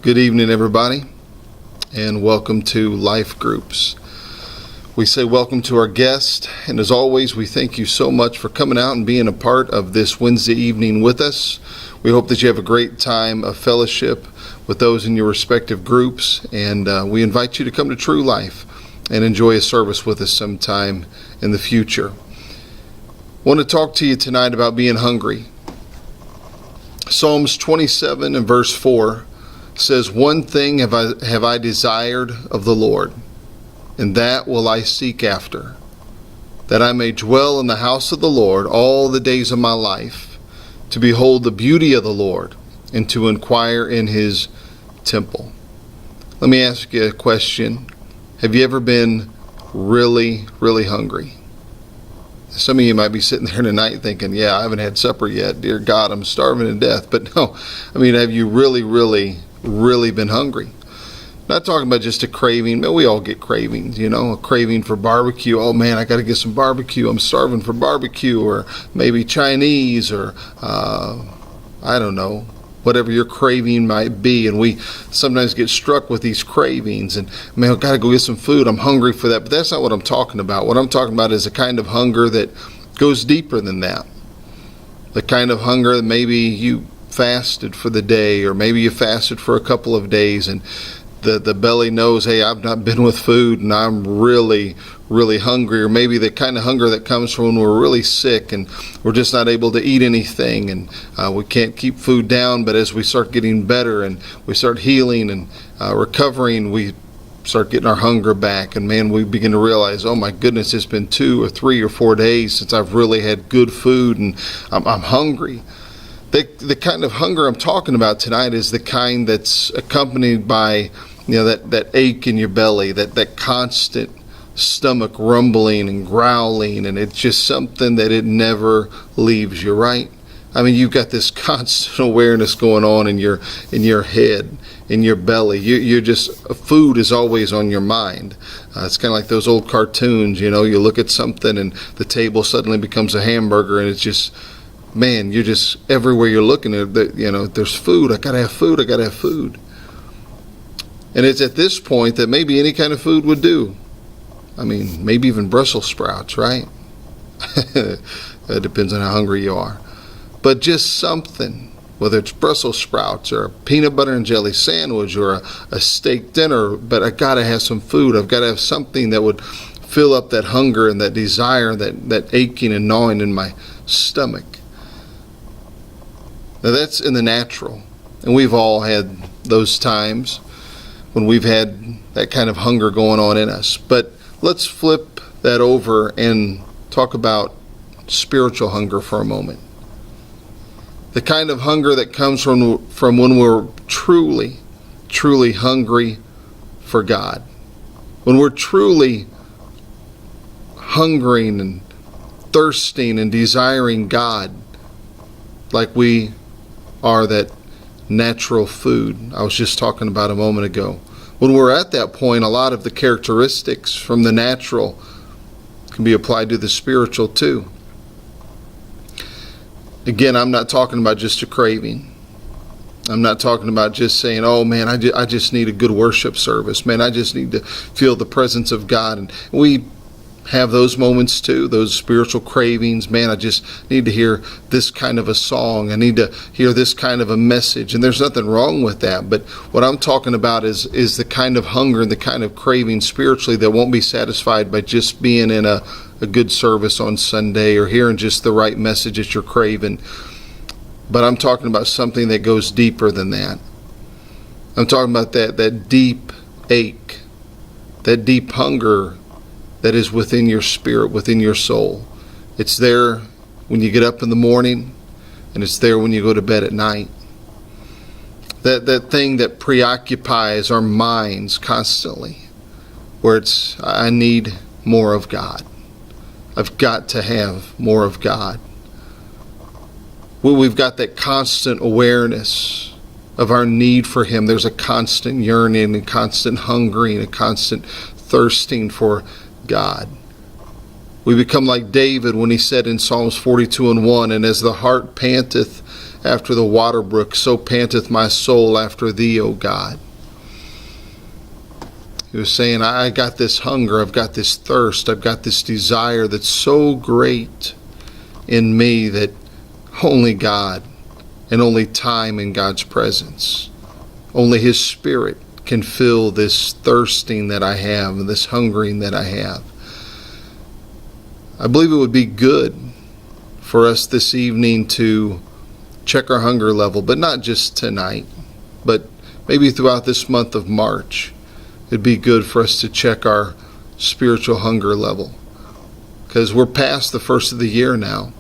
Good evening, everybody, and welcome to Life Groups. We say welcome to our guest, and as always, we thank you so much for coming out and being a part of this Wednesday evening with us. We hope that you have a great time of fellowship with those in your respective groups, and we invite you to come to True Life and enjoy a service with us sometime in the future. I want to talk to you tonight about being hungry. Psalms 27 and verse 4 says, "One thing have I desired of the Lord, and that will I seek after, that I may dwell in the house of the Lord all the days of my life, to behold the beauty of the Lord, and to inquire in his temple." Let me ask you a question. Have you ever been really, really hungry? Some of you might be sitting there tonight thinking, yeah, I haven't had supper yet. Dear God, I'm starving to death. But no, have you really been hungry? Not talking about just a craving. Man, we all get cravings, a craving for barbecue. Oh man, I got to get some barbecue. I'm starving for barbecue, or maybe Chinese, or I don't know, whatever your craving might be. And we sometimes get struck with these cravings and, man, I've got to go get some food. I'm hungry for that. But that's not what I'm talking about. What I'm talking about is a kind of hunger that goes deeper than that. The kind of hunger that maybe you fasted for the day, or maybe you fasted for a couple of days, and the belly knows, hey, I've not been with food and I'm really hungry. Or maybe the kind of hunger that comes from when we're really sick and we're just not able to eat anything, and we can't keep food down. But as we start getting better and we start healing and recovering, we start getting our hunger back. And man, we begin to realize, oh my goodness, it's been 2 or 3 or 4 days since I've really had good food, and I'm hungry. The kind of hunger I'm talking about tonight is the kind that's accompanied by that ache in your belly, that constant stomach rumbling and growling, and it's just something that it never leaves you, right? You've got this constant awareness going on in your head, in your belly. You're just, food is always on your mind. It's kind of like those old cartoons, you look at something and the table suddenly becomes a hamburger, and it's just, man, you're just everywhere you're looking at, there's food. I gotta have food. And it's at this point that maybe any kind of food would do. Maybe even Brussels sprouts, right? It depends on how hungry you are. But just something, whether it's Brussels sprouts or a peanut butter and jelly sandwich or a steak dinner, but I gotta have some food. I've gotta have something that would fill up that hunger and that desire, that aching and gnawing in my stomach. Now that's in the natural, and we've all had those times when we've had that kind of hunger going on in us. But let's flip that over and talk about spiritual hunger for a moment. The kind of hunger that comes from when we're truly hungry for God. When we're truly hungering and thirsting and desiring God, like we are that natural food I was just talking about a moment ago. When we're at that point, a lot of the characteristics from the natural can be applied to the spiritual too. Again, I'm not talking about just a craving. I'm not talking about just saying, oh man, I just need a good worship service. Man, I just need to feel the presence of God. And we have those moments too, those spiritual cravings. Man, I just need to hear this kind of a song. I need to hear this kind of a message. And there's nothing wrong with that. But what I'm talking about is the kind of hunger and the kind of craving spiritually that won't be satisfied by just being in a good service on Sunday or hearing just the right message that you're craving. But I'm talking about something that goes deeper than that. I'm talking about that deep ache, that deep hunger that is within your spirit, within your soul. It's there when you get up in the morning, and it's there when you go to bed at night. That thing that preoccupies our minds constantly, where it's, I need more of God. I've got to have more of God. We've got that constant awareness of our need for Him. There's a constant yearning and constant hungering, a constant thirsting for God. We become like David when he said in Psalms 42:1, and as the hart panteth after the water brook, so panteth my soul after thee, O God. He was saying, I got this hunger, I've got this thirst, I've got this desire that's so great in me that only God and only time in God's presence, only His Spirit can fill this thirsting that I have and this hungering that I have. I believe it would be good for us this evening to check our hunger level, but not just tonight, but maybe throughout this month of March. It'd be good for us to check our spiritual hunger level, because we're past the first of the year now,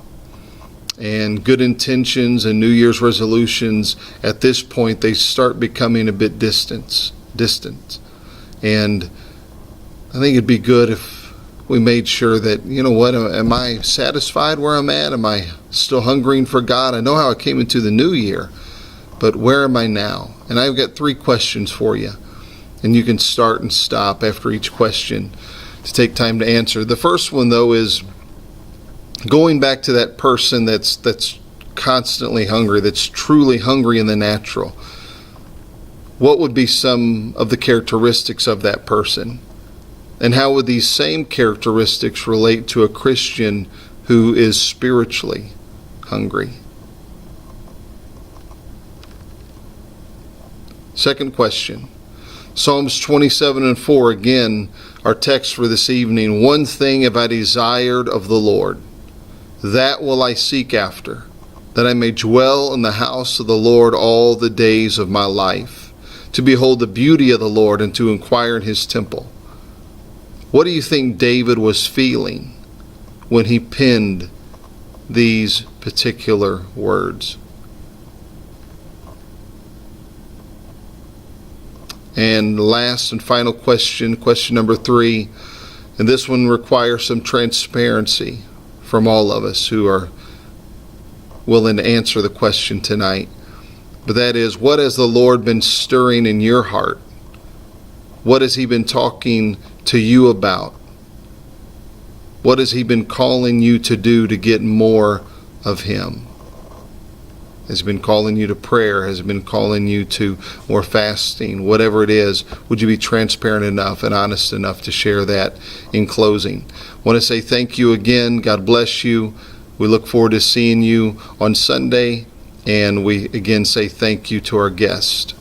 and good intentions and New Year's resolutions at this point, they start becoming a bit distant. And I think it'd be good if we made sure that, you know what, am I satisfied where I'm at? Am I still hungering for God? I know how I came into the new year, but where am I now? And I've got 3 questions for you. And you can start and stop after each question to take time to answer. The first one, though, is going back to that person that's constantly hungry, that's truly hungry in the natural. What would be some of the characteristics of that person? And how would these same characteristics relate to a Christian who is spiritually hungry? Second question. Psalms 27:4, again, our text for this evening. One thing have I desired of the Lord, that will I seek after, that I may dwell in the house of the Lord all the days of my life, to behold the beauty of the Lord and to inquire in His temple. What do you think David was feeling when he penned these particular words? And last and final question, question number 3, and this one requires some transparency from all of us who are willing to answer the question tonight. But that is, what has the Lord been stirring in your heart? What has He been talking to you about? What has He been calling you to do to get more of Him? Has been calling you to prayer, has been calling you to more fasting, whatever it is, would you be transparent enough and honest enough to share that in closing? I want to say thank you again. God bless you. We look forward to seeing you on Sunday, and we again say thank you to our guest.